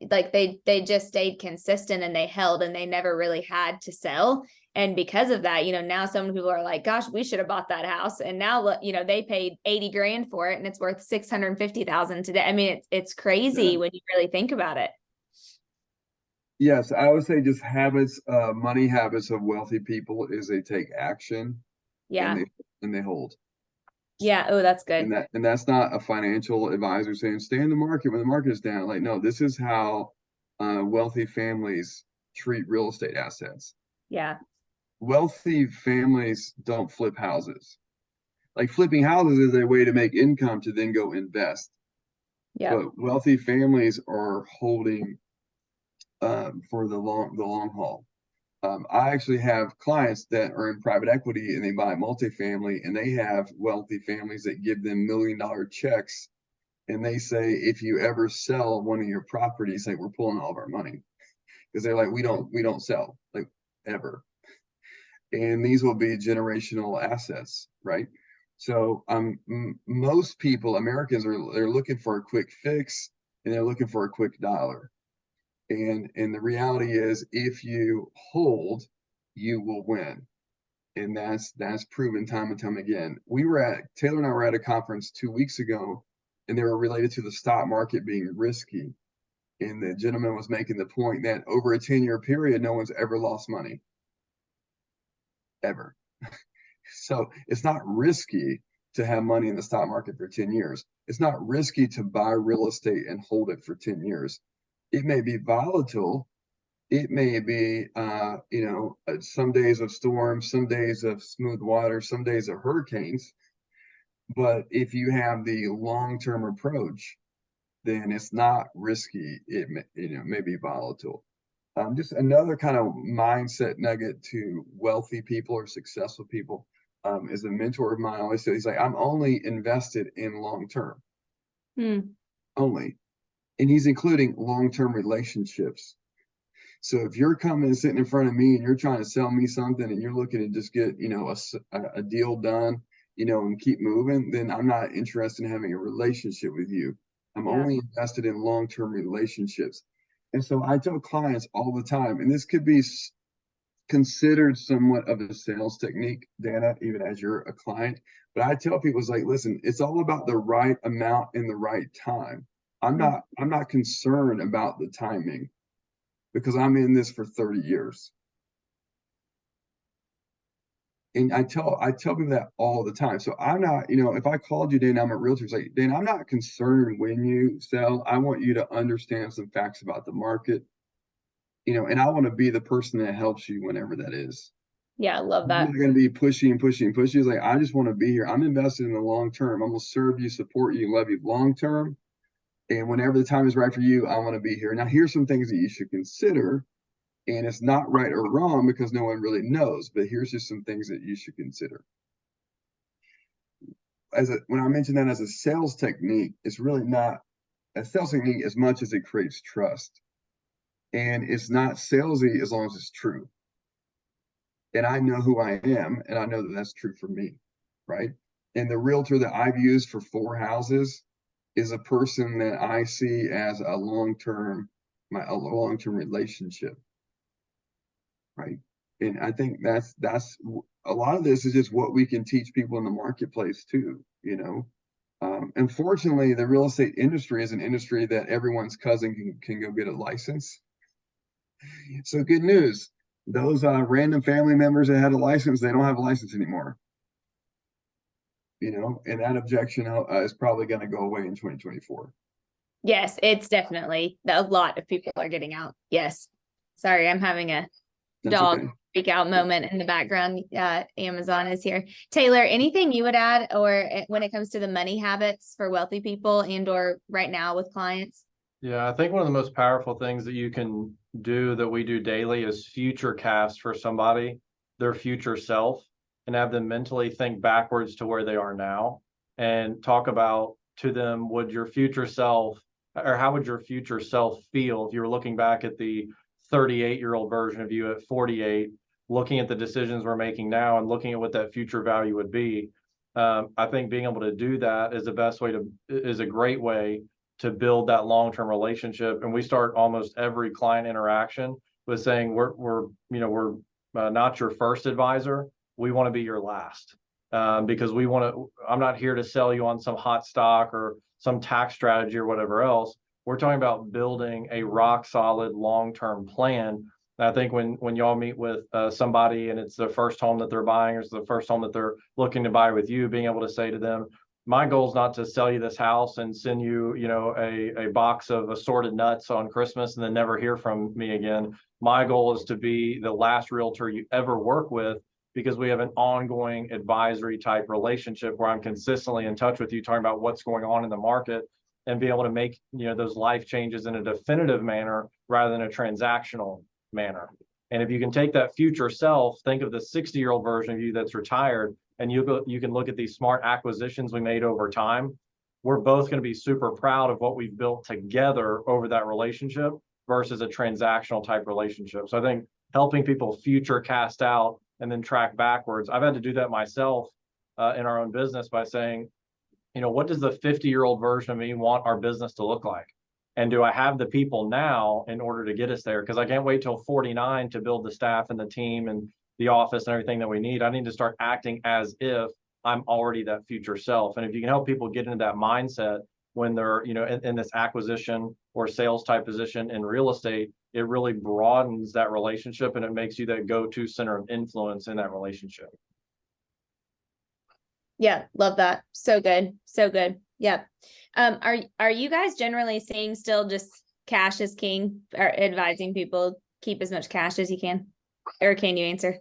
like, they just stayed consistent and they held, and they never really had to sell. And because of that, now some people are like, gosh, we should have bought that house. And now, they paid 80 grand for it and it's worth 650,000 today. It's crazy when you really think about it. Yes, I would say just money habits of wealthy people is they take action. Yeah. And they hold. Yeah. Oh, that's good. And that's not a financial advisor saying stay in the market when the market is down. Like, no, this is how wealthy families treat real estate assets. Yeah. Wealthy families don't flip houses. Like, flipping houses is a way to make income to then go invest. Yeah. But wealthy families are holding for the long haul. I actually have clients that are in private equity and they buy multifamily, and they have wealthy families that give them $1 million checks. And they say, if you ever sell one of your properties, like, we're pulling all of our money, because they're like, we don't sell, like, ever. And these will be generational assets, right? So most people, Americans, they're looking for a quick fix, and they're looking for a quick dollar. And the reality is, if you hold, you will win. And that's proven time and time again. Taylor and I were at a conference 2 weeks ago, and they were related to the stock market being risky. And the gentleman was making the point that over a 10-year period, no one's ever lost money. Ever. So it's not risky to have money in the stock market for 10 years. It's not risky to buy real estate and hold it for 10 years. It may be volatile. It may be, some days of storms, some days of smooth water, some days of hurricanes. But if you have the long-term approach, then it's not risky. It may be volatile. Just another kind of mindset nugget to wealthy people or successful people, is a mentor of mine always says, he's like, I'm only invested in long-term. Only. And he's including long-term relationships. So if you're coming and sitting in front of me and you're trying to sell me something and you're looking to just get, a deal done, and keep moving, then I'm not interested in having a relationship with you. I'm only invested in long-term relationships. And so I tell clients all the time, and this could be considered somewhat of a sales technique, Dana, even as you're a client, but I tell people, it's like, listen, it's all about the right amount in the right time. I'm not concerned about the timing, because I'm in this for 30 years. And I tell people that all the time. So I'm not, if I called you, Dana, I'm a realtor, it's like, Dana, I'm not concerned when you sell. I want you to understand some facts about the market, and I want to be the person that helps you whenever that is. Yeah, I love I'm that. not going to be pushy and pushy and pushy. It's like, I just want to be here. I'm invested in the long term. I'm going to serve you, support you, love you long term. And whenever the time is right for you, I want to be here. Now, here's some things that you should consider. And it's not right or wrong because no one really knows, but here's just some things that you should consider. When I mention that as a sales technique, it's really not a sales technique as much as it creates trust. And it's not salesy as long as it's true. And I know who I am, and I know that that's true for me, right? And the realtor that I've used for 4 houses is a person that I see as a long-term relationship, right? And I think that's a lot of this is just what we can teach people in the marketplace too, Unfortunately, the real estate industry is an industry that everyone's cousin can go get a license. So good news, those random family members that had a license, they don't have a license anymore. And that objection is probably going to go away in 2024. Yes, it's definitely a lot of people are getting out. Yes. Sorry, I'm having a dog freak out moment in the background. Amazon is here. Taylor, anything you would add, or when it comes to the money habits for wealthy people and or right now with clients? Yeah, I think one of the most powerful things that you can do that we do daily is future cast for somebody, their future self, and have them mentally think backwards to where they are now and talk about to them, would your future self, or how would your future self feel if you were looking back at the 38-year-old version of you at 48, looking at the decisions we're making now and looking at what that future value would be. I think being able to do that is is a great way to build that long-term relationship. And we start almost every client interaction with saying, we're not your first advisor. We want to be your last, because I'm not here to sell you on some hot stock or some tax strategy or whatever else. We're talking about building a rock solid long-term plan. And I think when y'all meet with somebody and it's the first home that they're buying, or it's the first home that they're looking to buy with you, being able to say to them, my goal is not to sell you this house and send you, a box of assorted nuts on Christmas and then never hear from me again. My goal is to be the last realtor you ever work with, because we have an ongoing advisory type relationship where I'm consistently in touch with you, talking about what's going on in the market and be able to make, those life changes in a definitive manner rather than a transactional manner. And if you can take that future self, think of the 60-year-old version of you that's retired, and you can look at these smart acquisitions we made over time. We're both going to be super proud of what we've built together over that relationship versus a transactional type relationship. So I think helping people future cast out and then track backwards. I've had to do that myself in our own business by saying, what does the 50-year-old version of me want our business to look like? And do I have the people now in order to get us there? Because I can't wait till 49 to build the staff and the team and the office and everything that we need. I need to start acting as if I'm already that future self. And if you can help people get into that mindset when they're, in this acquisition or sales type position in real estate, it really broadens that relationship and it makes you that go-to center of influence in that relationship. Yeah, love that. So good. So good. Yeah. Are you guys generally seeing still just cash is king, or advising people keep as much cash as you can? Or can you answer?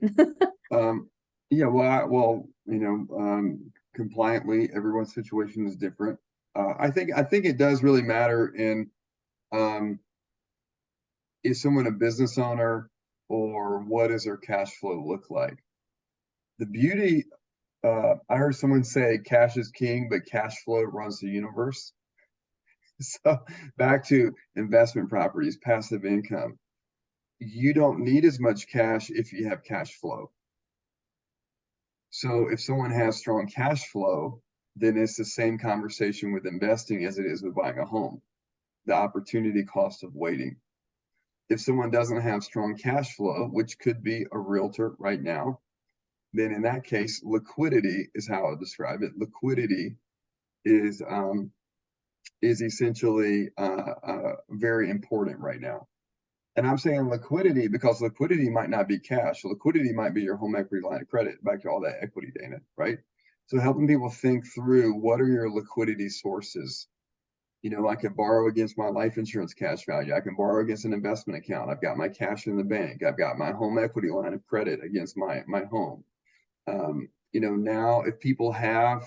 Yeah, well, compliantly, everyone's situation is different. I think it does really matter in, is someone a business owner, or what does their cash flow look like? The beauty, I heard someone say cash is king, but cash flow runs the universe. So back to investment properties, passive income. You don't need as much cash if you have cash flow. So if someone has strong cash flow, then it's the same conversation with investing as it is with buying a home. The opportunity cost of waiting. If someone doesn't have strong cash flow, which could be a realtor right now, then in that case, liquidity is how I describe it. Liquidity is essentially very important right now. And I'm saying liquidity because liquidity might not be cash. Liquidity might be your home equity line of credit, back to all that equity data, right? So helping people think through, what are your liquidity sources? I can borrow against my life insurance cash value. I can borrow against an investment account. I've got my cash in the bank. I've got my home equity line of credit against my home. Now if people have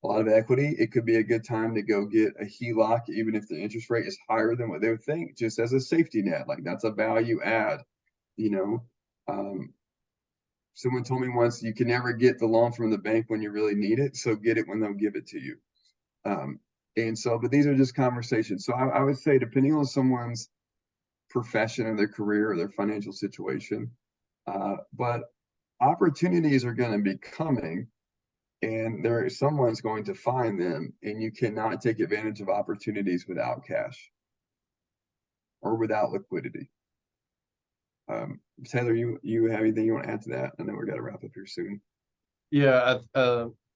a lot of equity, it could be a good time to go get a HELOC, even if the interest rate is higher than what they would think, just as a safety net. Like, that's a value add. Someone told me once, you can never get the loan from the bank when you really need it, so get it when they'll give it to you. But these are just conversations. So I would say, depending on someone's profession or their career or their financial situation, but opportunities are going to be coming, and someone's going to find them, and you cannot take advantage of opportunities without cash or without liquidity. Taylor, you have anything you want to add to that? I know we got to wrap up here soon. Yeah,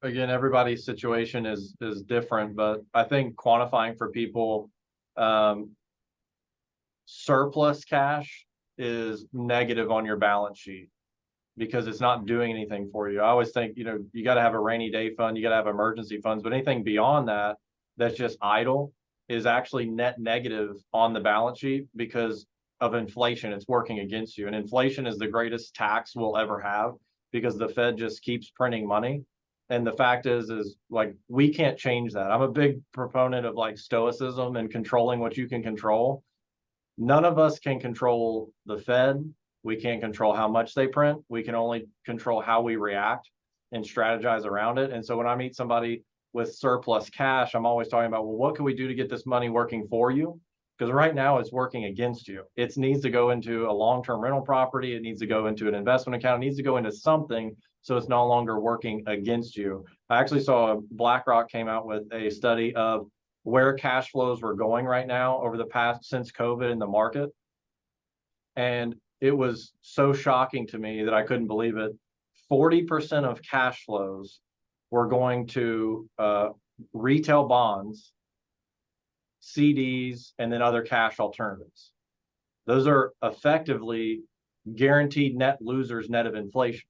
again, everybody's situation is different, but I think quantifying for people, surplus cash is negative on your balance sheet because it's not doing anything for you. I always think, you got to have a rainy day fund, you got to have emergency funds, but anything beyond that, that's just idle, is actually net negative on the balance sheet because of inflation. It's working against you. And inflation is the greatest tax we'll ever have because the Fed just keeps printing money. And the fact is like, we can't change that. I'm a big proponent of like stoicism and controlling what you can control. None of us can control the Fed. We can't control how much they print. We can only control how we react and strategize around it. And so when I meet somebody with surplus cash, I'm always talking about, well, what can we do to get this money working for you? Because right now it's working against you. It needs to go into a long-term rental property. It needs to go into an investment account. It needs to go into something so it's no longer working against you. I actually saw BlackRock came out with a study of where cash flows were going right now over the past since COVID in the market. And it was so shocking to me that I couldn't believe it. 40% of cash flows were going to retail bonds, CDs, and then other cash alternatives. Those are effectively guaranteed net losers net of inflation.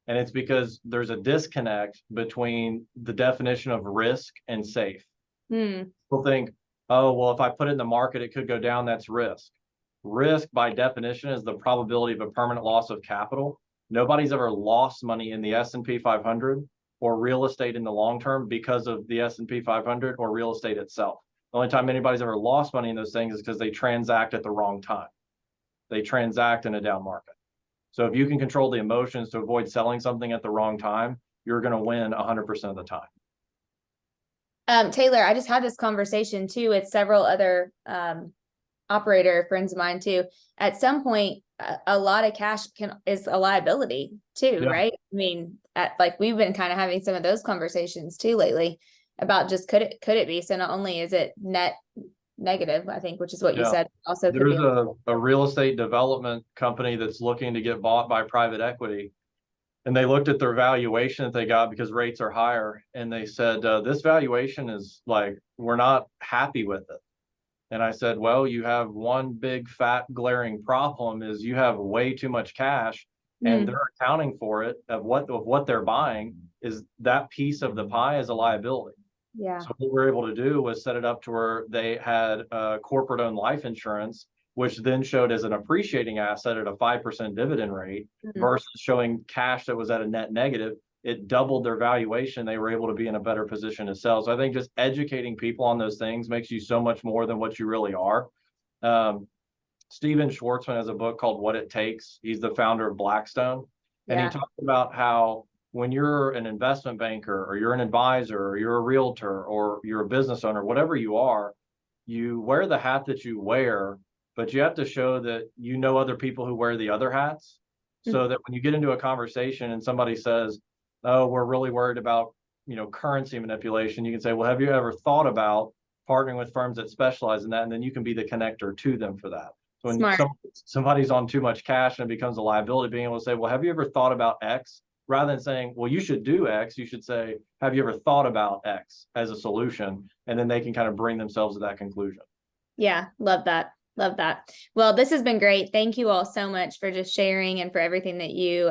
And it's because there's a disconnect between the definition of risk and safe. People think, oh, well, if I put it in the market, it could go down. That's risk. Risk, by definition, is the probability of a permanent loss of capital. Nobody's ever lost money in the S&P 500 or real estate in the long term because of the S&P 500 or real estate itself. The only time anybody's ever lost money in those things is because they transact at the wrong time. They transact in a down market. So if you can control the emotions to avoid selling something at the wrong time, you're going to win 100% of the time. Taylor, I just had this conversation too with several other operator friends of mine too. At some point, a lot of cash is a liability too, Yeah. right? I mean, like we've been kind of having some of those conversations too lately about just could it be? So not only is it net negative, I think, which is what you Yeah. said, also could There's be a real estate development company that's looking to get bought by private equity. And they looked at their valuation that they got because rates are higher. And they said, this valuation is like, we're not happy with it. And I said, well, you have one big fat glaring problem is you have way too much cash and they're accounting for it of what they're buying is that piece of the pie is a liability. yeah. So what we were able to do was set it up to where they had corporate owned life insurance, which then showed as an appreciating asset at a 5% dividend rate versus showing cash that was at a net negative. It doubled their valuation. They were able to be in a better position to sell. So I think just educating people on those things makes you so much more than what you really are. Steven Schwartzman has a book called What It Takes. He's the founder of Blackstone. And he talked about how when you're an investment banker or you're an advisor or you're a realtor or you're a business owner, whatever you are, you wear the hat that you wear, but you have to show that you know other people who wear the other hats. So that when you get into a conversation and somebody says, oh, we're really worried about, currency manipulation, you can say, well, have you ever thought about partnering with firms that specialize in that? And then you can be the connector to them for that. So when somebody's on too much cash and it becomes a liability, being able to say, well, have you ever thought about X? Rather than saying, well, you should do X, you should say, have you ever thought about X as a solution? And then they can kind of bring themselves to that conclusion. Yeah, love that. Love that. Well, this has been great. Thank you all so much for just sharing and for everything that you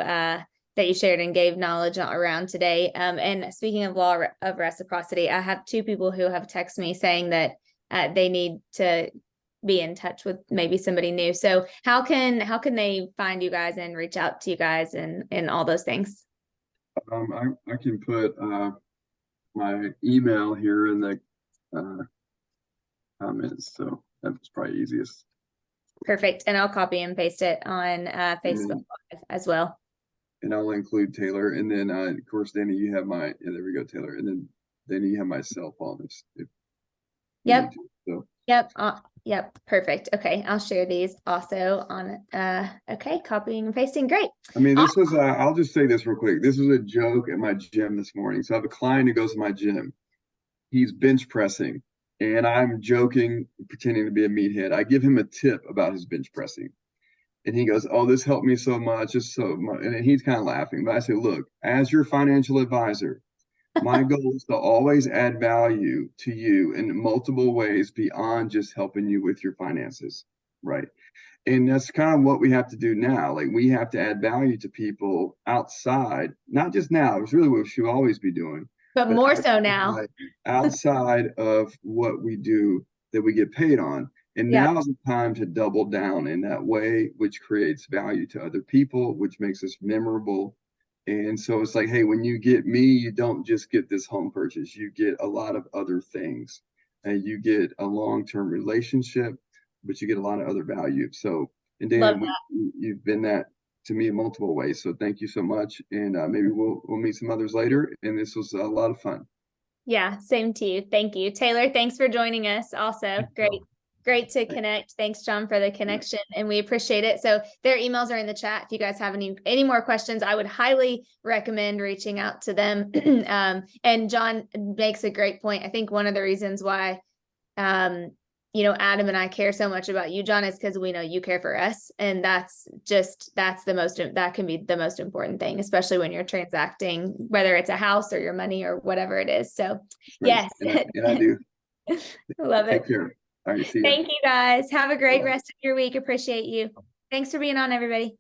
shared and gave knowledge around today. And speaking of law of reciprocity, I have 2 people who have texted me saying that they need to be in touch with maybe somebody new. So how can they find you guys and reach out to you guys and all those things? I can put my email here in the comments, so that's probably easiest. Perfect. And I'll copy and paste it on Facebook as well. And I'll include Taylor, and then of course, Danny, you have my, there we go, Taylor, and then Danny, you have my cell phone. If Yep. So. Yep. Yep. Perfect. Okay. I'll share these also on, okay. Copying and pasting. Great. I mean, this was, I'll just say this real quick. This was a joke at my gym this morning. So I have a client who goes to my gym. He's bench pressing and I'm joking, pretending to be a meathead. I give him a tip about his bench pressing and he goes, oh, this helped me so much. It's so much. And he's kind of laughing, but I say, look, as your financial advisor, my goal is to always add value to you in multiple ways beyond just helping you with your finances, right? And that's kind of what we have to do now. Like we have to add value to people outside, not just now, it's really what we should always be doing. But more so now. Outside of what we do that we get paid on. And now is the time to double down in that way, which creates value to other people, which makes us memorable. And so it's like, hey, when you get me, you don't just get this home purchase, you get a lot of other things and you get a long-term relationship, but you get a lot of other value. So, and Dan, you've been that to me in multiple ways. So thank you so much. And maybe we'll meet some others later. And this was a lot of fun. Yeah, same to you. Thank you. Taylor, thanks for joining us also. Great to connect. Thanks, John, for the connection, and we appreciate it. So their emails are in the chat. If you guys have any more questions, I would highly recommend reaching out to them. And John makes a great point. I think one of the reasons why, Adam and I care so much about you, John, is because we know you care for us. And that can be the most important thing, especially when you're transacting, whether it's a house or your money or whatever it is. So yes. And I do. Love it. Take care. All right, see you. Thank you guys. Have a great rest of your week. Appreciate you. Thanks for being on, everybody.